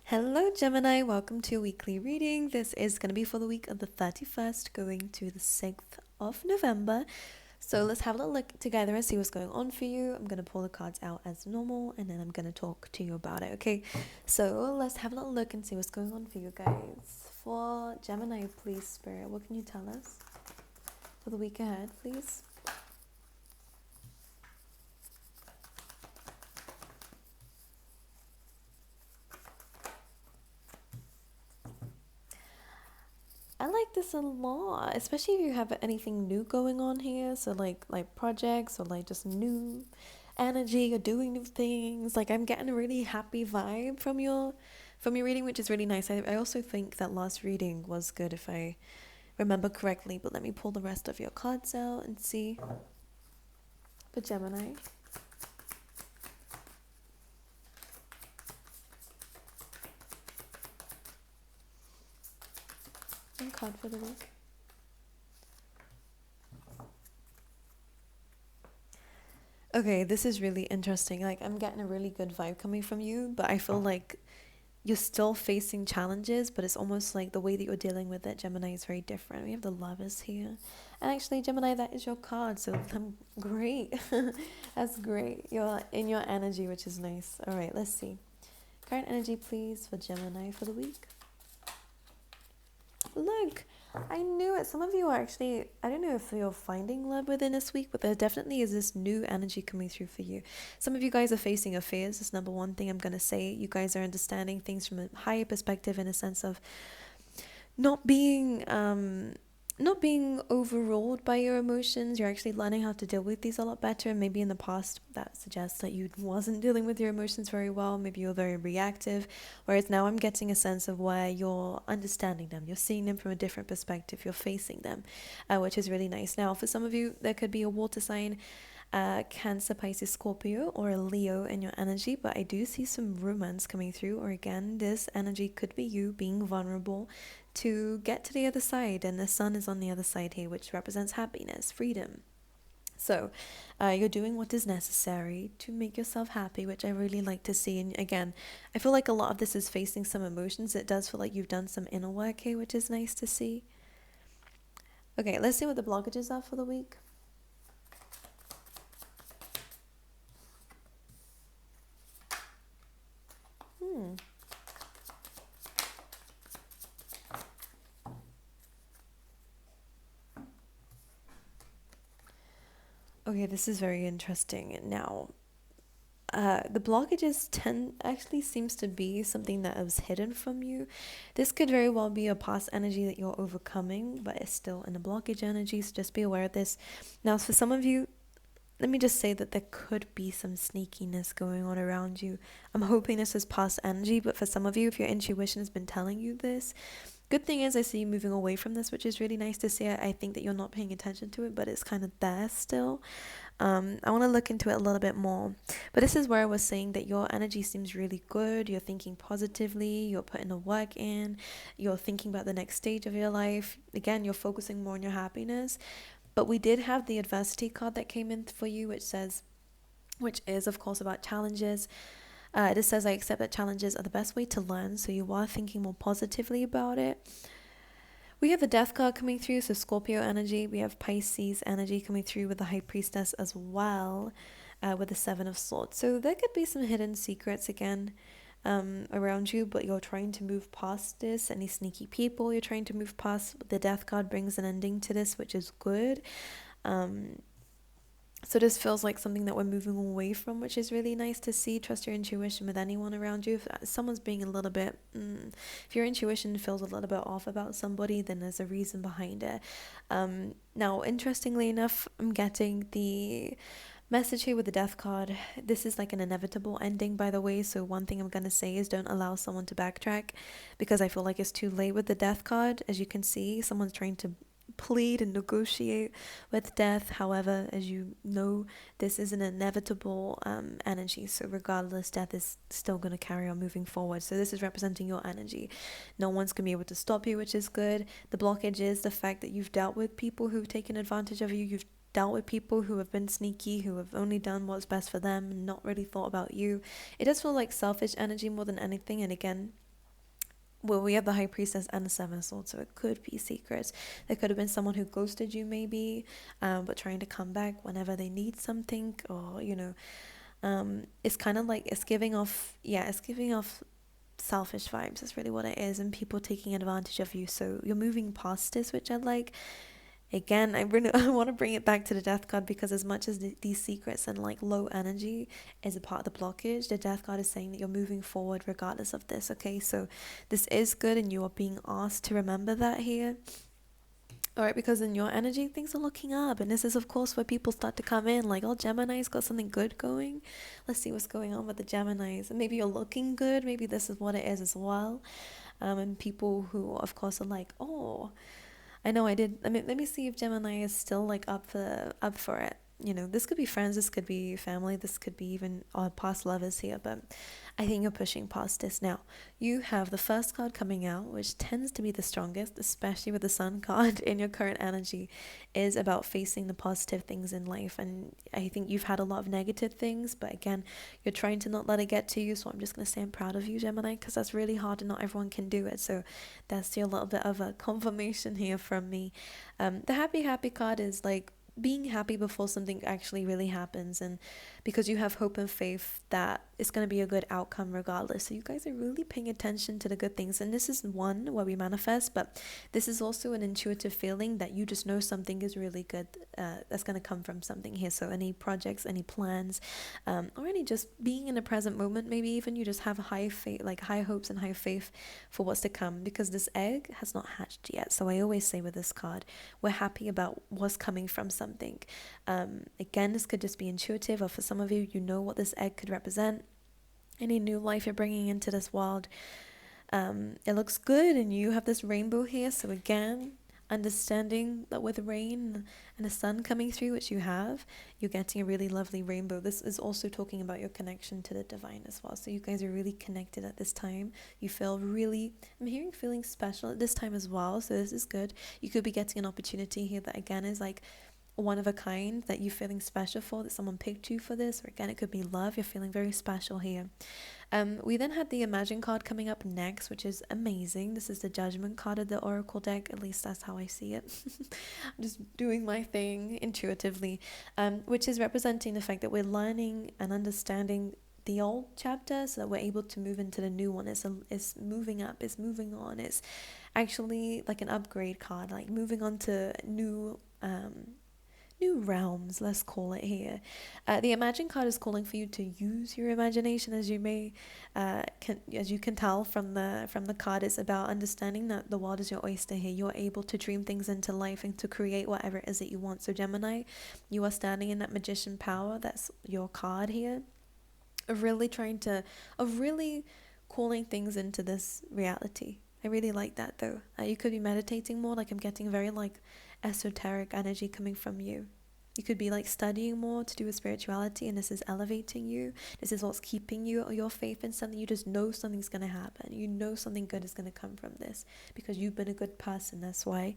Hello, Gemini. Welcome to a weekly reading. This is going to be for the week of the 31st going to the 6th of November. So let's have a little look together and see what's going on for you. I'm going to pull the cards out as normal and then I'm going to talk to you about it, okay? So let's have a little look and see what's going on for you guys. For Gemini, please, Spirit, what can you tell us for the week ahead, please? I like this a lot, especially if you have anything new going on here. So like projects or like just new energy or doing new things. Like I'm getting a really happy vibe from your reading, which is really nice. I also think that last reading was good if I remember correctly, but let me pull the rest of your cards out and see. For Gemini. One card for the week. Okay, this is really interesting. Like I'm getting a really good vibe coming from you, but I feel like you're still facing challenges, but it's almost like the way that you're dealing with it, Gemini, is very different. We have the Lovers here. And actually, Gemini, that is your card, so I'm great. That's great. You're in your energy, which is nice. All right, let's see. Current energy, please, for Gemini for the week. Look, I knew it. Some of you are actually, I don't know if you're finding love within this week, but there definitely is this new energy coming through for you. Some of you guys are facing affairs. That's number one thing I'm going to say. You guys are understanding things from a higher perspective in a sense of not being not being overruled by your emotions. You're actually learning how to deal with these a lot better. And maybe in the past that suggests that you wasn't dealing with your emotions very well. Maybe you're very reactive. Whereas now I'm getting a sense of where you're understanding them. You're seeing them from a different perspective. You're facing them, which is really nice. Now, for some of you, there could be a water sign, Cancer, Pisces, Scorpio, or a Leo in your energy, but I do see some romance coming through, or again, this energy could be you being vulnerable to get to the other side, and the sun is on the other side here, which represents happiness, freedom. So you're doing what is necessary to make yourself happy, which I really like to see. And again, I feel like a lot of this is facing some emotions. It does feel like you've done some inner work here, which is nice to see. Okay, let's see what the blockages are for the week. Okay, this is very interesting. Now, the blockages actually seems to be something that was hidden from you. This could very well be a past energy that you're overcoming, but it's still in a blockage energy, so just be aware of this. Now, for some of you, let me just say that there could be some sneakiness going on around you. I'm hoping this is past energy, but for some of you, if your intuition has been telling you this, good thing is I see you moving away from this, which is really nice to see. I think that you're not paying attention to it, but it's kind of there still. I want to look into it a little bit more. But this is where I was saying that your energy seems really good. You're thinking positively. You're putting the work in. You're thinking about the next stage of your life. Again, you're focusing more on your happiness. But we did have the adversity card that came in for you, which is, of course, about challenges. It says, I accept that challenges are the best way to learn. So you are thinking more positively about it. We have the Death card coming through, so Scorpio energy. We have Pisces energy coming through with the High Priestess as well, with the Seven of Swords. So there could be some hidden secrets again around you, but you're trying to move past this. Any sneaky people you're trying to move past. The Death card brings an ending to this, which is good. So this feels like something that we're moving away from, which is really nice to see. Trust your intuition with anyone around you. If someone's being a little bit, if your intuition feels a little bit off about somebody, then there's a reason behind it. Now, interestingly enough, I'm getting the message here with the Death card. This is like an inevitable ending, by the way. So one thing I'm going to say is don't allow someone to backtrack, because I feel like it's too late with the Death card. As you can see, someone's trying to plead and negotiate with death. However, as you know, this is an inevitable energy, so regardless, death is still going to carry on moving forward. So this is representing your energy. No one's going to be able to stop you, which is good. The blockage is the fact that you've dealt with people who've taken advantage of you. You've dealt with people who have been sneaky, who have only done what's best for them and not really thought about you. It does feel like selfish energy more than anything. And again, well, we have the High Priestess and the Seven of Swords, so it could be secrets. There could have been someone who ghosted you, maybe, but trying to come back whenever they need something, or it's kind of like it's giving off, yeah, it's giving off selfish vibes. That's really what it is, and people taking advantage of you. So you're moving past this, which I like. Again, I really I want to bring it back to the death card, because as much as these secrets and like low energy is a part of the blockage, the death card is saying that you're moving forward regardless of this. Okay, so this is good, and you are being asked to remember that here. All right, because in your energy things are looking up, and this is of course where people start to come in like, oh, Gemini's got something good going. Let's see what's going on with the Geminis. And maybe you're looking good, maybe this is what it is as well. And people who of course are like, oh, I know I did. I mean, let me see if Gemini is still like up for it. This could be friends, this could be family, this could be even past lovers here, but I think you're pushing past this now. You have the first card coming out, which tends to be the strongest, especially with the Sun card in your current energy, is about facing the positive things in life. And I think you've had a lot of negative things, but again, you're trying to not let it get to you. So I'm just going to say I'm proud of you, Gemini, because that's really hard and not everyone can do it. So that's your little bit of a confirmation here from me. The happy card is like being happy before something actually really happens, and because you have hope and faith that it's going to be a good outcome regardless. So you guys are really paying attention to the good things, and this is one where we manifest, but this is also an intuitive feeling that you just know something is really good, that's going to come from something here. So any projects, any plans, or any just being in the present moment, maybe even you just have high faith, like high hopes and high faith for what's to come, because this egg has not hatched yet. So I always say with this card, we're happy about what's coming from something. Again, this could just be intuitive, or for some of you, you know what this egg could represent. Any new life you're bringing into this world. It looks good, and you have this rainbow here. So again, understanding that with rain and the sun coming through, which you have, you're getting a really lovely rainbow. This is also talking about your connection to the divine as well. So you guys are really connected at this time. You feel really, I'm hearing feeling special at this time as well. So this is good. You could be getting an opportunity here that again is like one of a kind, that you're feeling special for, that someone picked you for this, or again it could be love. You're feeling very special here. We then had the Imagine card coming up next, which is amazing. This is the Judgment card of the Oracle deck, at least that's how I see it. I'm just doing my thing intuitively, which is representing the fact that we're learning and understanding the old chapter so that we're able to move into the new one. It's moving up, it's moving on. It's actually like an upgrade card, like moving on to new realms, let's call it here. The Imagine card is calling for you to use your imagination, as you may as you can tell from the card. It's about understanding that the world is your oyster here. You're able to dream things into life and to create whatever it is that you want. So Gemini, you are standing in that magician power. That's your card here, of really calling things into this reality. I really like that though. You could be meditating more. Like I'm getting very like esoteric energy coming from you. You could be like studying more to do with spirituality, and this is elevating you. This is what's keeping you, your faith in something. You just know something's going to happen. You know something good is going to come from this because you've been a good person. That's why.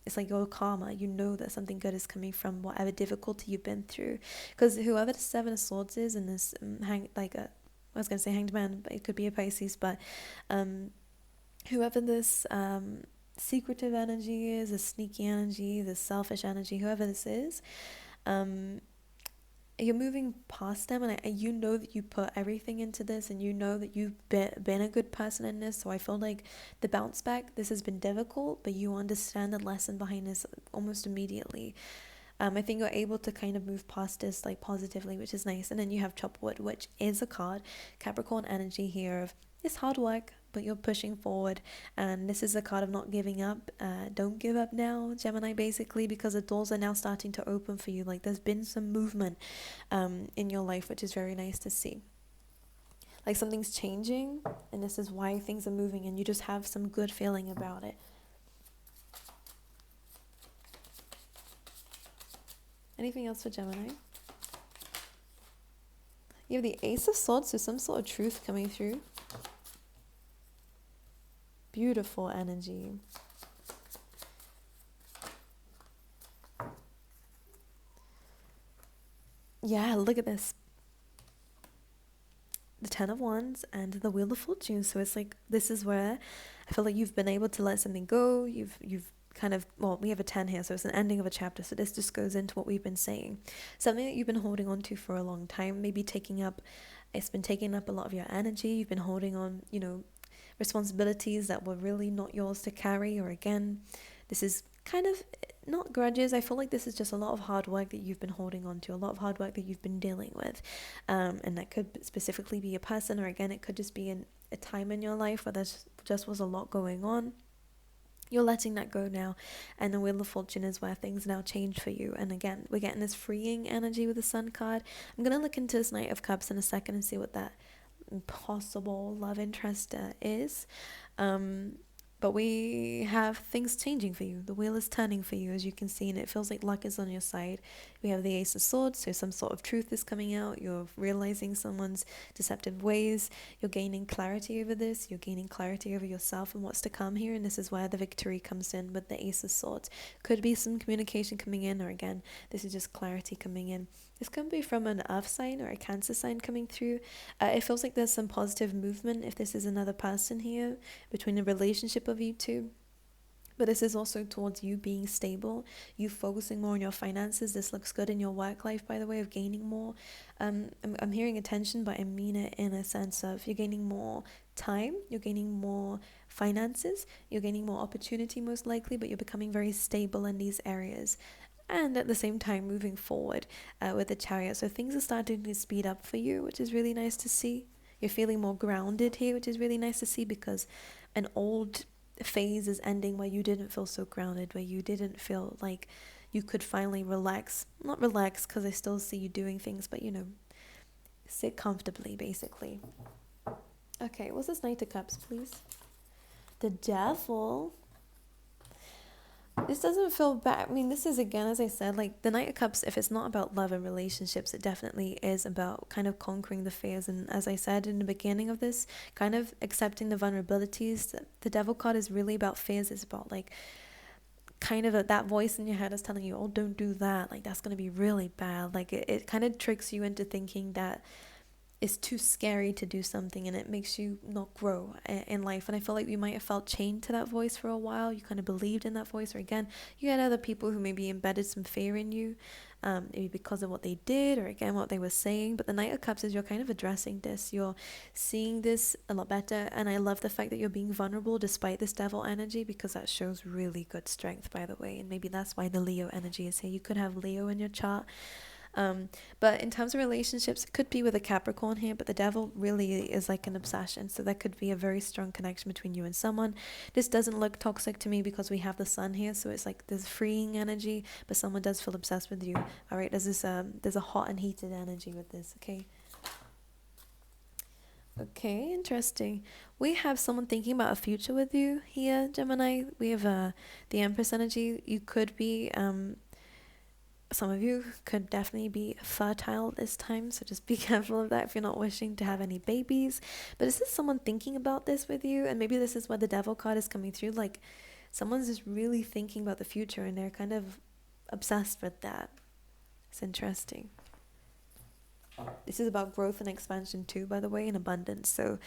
It's like your karma. You know that something good is coming from whatever difficulty you've been through. Because whoever the Seven of Swords is in this I was going to say Hanged Man, but it could be a Pisces, but whoever this secretive energy is, a sneaky energy, the selfish energy, whoever this is, you're moving past them, and you know that you put everything into this, and you know that you've been a good person in this. So I feel like the bounce back, this has been difficult, but you understand the lesson behind this almost immediately. I think you're able to kind of move past this like positively, which is nice. And then you have Chopwood, which is a card, Capricorn energy here of it's hard work, but you're pushing forward. And this is a card of not giving up. Don't give up now, Gemini, basically, because the doors are now starting to open for you. Like there's been some movement in your life, which is very nice to see. Like something's changing, and this is why things are moving, and you just have some good feeling about it. Anything else for Gemini? You have the Ace of Swords, so some sort of truth coming through. Beautiful energy. Yeah, look at this. The Ten of Wands and the Wheel of Fortune. So it's like, this is where I feel like you've been able to let something go. You've kind of, well, we have a 10 here, so it's an ending of a chapter. So this just goes into what we've been saying. Something that you've been holding on to for a long time, maybe it's been taking up a lot of your energy. You've been holding on, responsibilities that were really not yours to carry. Or again, this is kind of not grudges. I feel like this is just a lot of hard work that you've been holding on to, a lot of hard work that you've been dealing with. And that could specifically be a person, or again, it could just be a time in your life where there's just was a lot going on. You're letting that go now, and the Wheel of Fortune is where things now change for you. And again, we're getting this freeing energy with the Sun card. I'm going to look into this Knight of Cups in a second and see what that possible love interest is. But we have things changing for you. The wheel is turning for you, as you can see, and it feels like luck is on your side. We have the Ace of Swords, so some sort of truth is coming out. You're realizing someone's deceptive ways. You're gaining clarity over this. You're gaining clarity over yourself and what's to come here, and this is where the victory comes in with the Ace of Swords. Could be some communication coming in, or again, this is just clarity coming in. This can be from an earth sign or a Cancer sign coming through. It feels like there's some positive movement if this is another person here, between the relationship of you two. But this is also towards you being stable, you focusing more on your finances. This looks good in your work life, by the way, of gaining more. I'm hearing attention, but I mean it in a sense of you're gaining more time, you're gaining more finances, you're gaining more opportunity most likely, but you're becoming very stable in these areas. And at the same time moving forward with the Chariot. So things are starting to speed up for you, which is really nice to see. You're feeling more grounded here, which is really nice to see, because an old phase is ending where you didn't feel so grounded, where you didn't feel like you could finally relax. Not relax, because I still see you doing things, but sit comfortably, basically. Okay, what's this Knight of Cups, please? The Devil. This doesn't feel bad. I mean, this is, again, as I said, like the Knight of Cups, if it's not about love and relationships, it definitely is about kind of conquering the fears. And as I said in the beginning of this, kind of accepting the vulnerabilities. The Devil card is really about fears. It's about like kind of that voice in your head is telling you, oh, don't do that. Like that's going to be really bad. Like it kind of tricks you into thinking that it's too scary to do something, and it makes you not grow in life. And I feel like you might have felt chained to that voice for a while. You kind of believed in that voice, or again, you had other people who maybe embedded some fear in you, maybe because of what they did, or again what they were saying. But the Knight of Cups is you're kind of addressing this, you're seeing this a lot better. And I love the fact that you're being vulnerable despite this devil energy, because that shows really good strength, by the way. And maybe that's why the Leo energy is here. You could have Leo in your chart. But in terms of relationships, it could be with a Capricorn here, but the Devil really is like an obsession. So that could be a very strong connection between you and someone. This doesn't look toxic to me because we have the Sun here, so it's like there's freeing energy, but someone does feel obsessed with you. All right, there's a hot and heated energy with this. Okay, interesting. We have someone thinking about a future with you here, Gemini. We have the Empress energy. You could be some of you could definitely be fertile this time, so just be careful of that if you're not wishing to have any babies. But is this someone thinking about this with you? And maybe this is where the Devil card is coming through, like someone's just really thinking about the future and they're kind of obsessed with that. It's interesting. This is about growth and expansion too, by the way, and abundance. So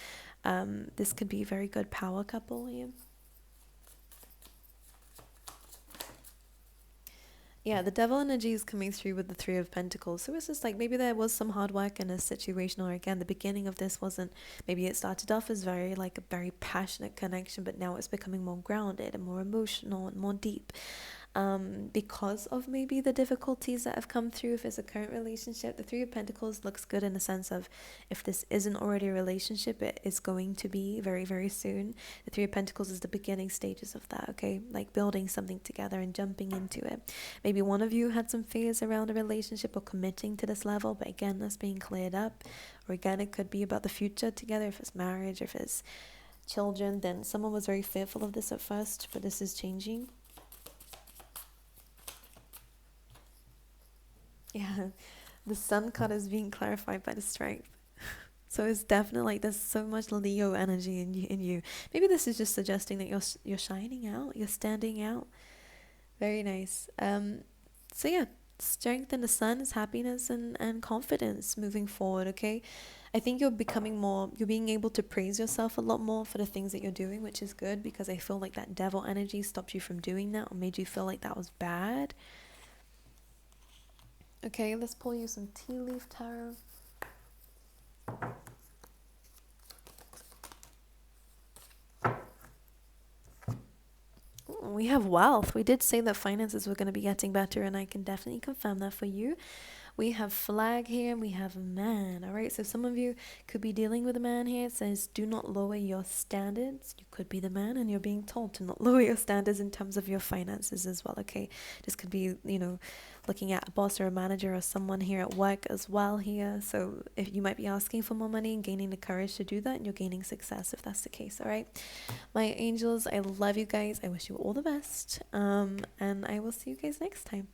this could be a very good power couple here. Yeah, the Devil energy is coming through with the Three of Pentacles. So it's just like maybe there was some hard work in a situation, or again, the beginning of this wasn't, maybe it started off as very like a very passionate connection, but now it's becoming more grounded and more emotional and more deep. Because of maybe the difficulties that have come through. If it's a current relationship, the Three of Pentacles looks good in the sense of if this isn't already a relationship, it is going to be very, very soon. The Three of Pentacles is the beginning stages of that, okay? Like building something together and jumping into it. Maybe one of you had some fears around a relationship or committing to this level, but again, that's being cleared up. Or again, it could be about the future together, if it's marriage, or if it's children. Then someone was very fearful of this at first, but this is changing. Yeah, the Sun card is being clarified by the Strength. So it's definitely like there's so much Leo energy in you. Maybe this is just suggesting that you're shining out, you're standing out. Very nice. So yeah, Strength in the Sun is happiness and confidence moving forward, okay? I think you're becoming more, you're being able to praise yourself a lot more for the things that you're doing, which is good, because I feel like that devil energy stopped you from doing that or made you feel like that was bad. Okay, let's pull you some tea leaf tarot. Ooh, we have wealth. We did say that finances were going to be getting better, and I can definitely confirm that for you. We have flag here, and we have a man. All right, so some of you could be dealing with a man here. It says do not lower your standards. You could be the man, and you're being told to not lower your standards in terms of your finances as well. Okay, this could be, you know, looking at a boss or a manager or someone here at work as well here. So if you might be asking for more money and gaining the courage to do that, and you're gaining success if that's the case. All right, my angels, I love you guys. I wish you all the best, and I will see you guys next time.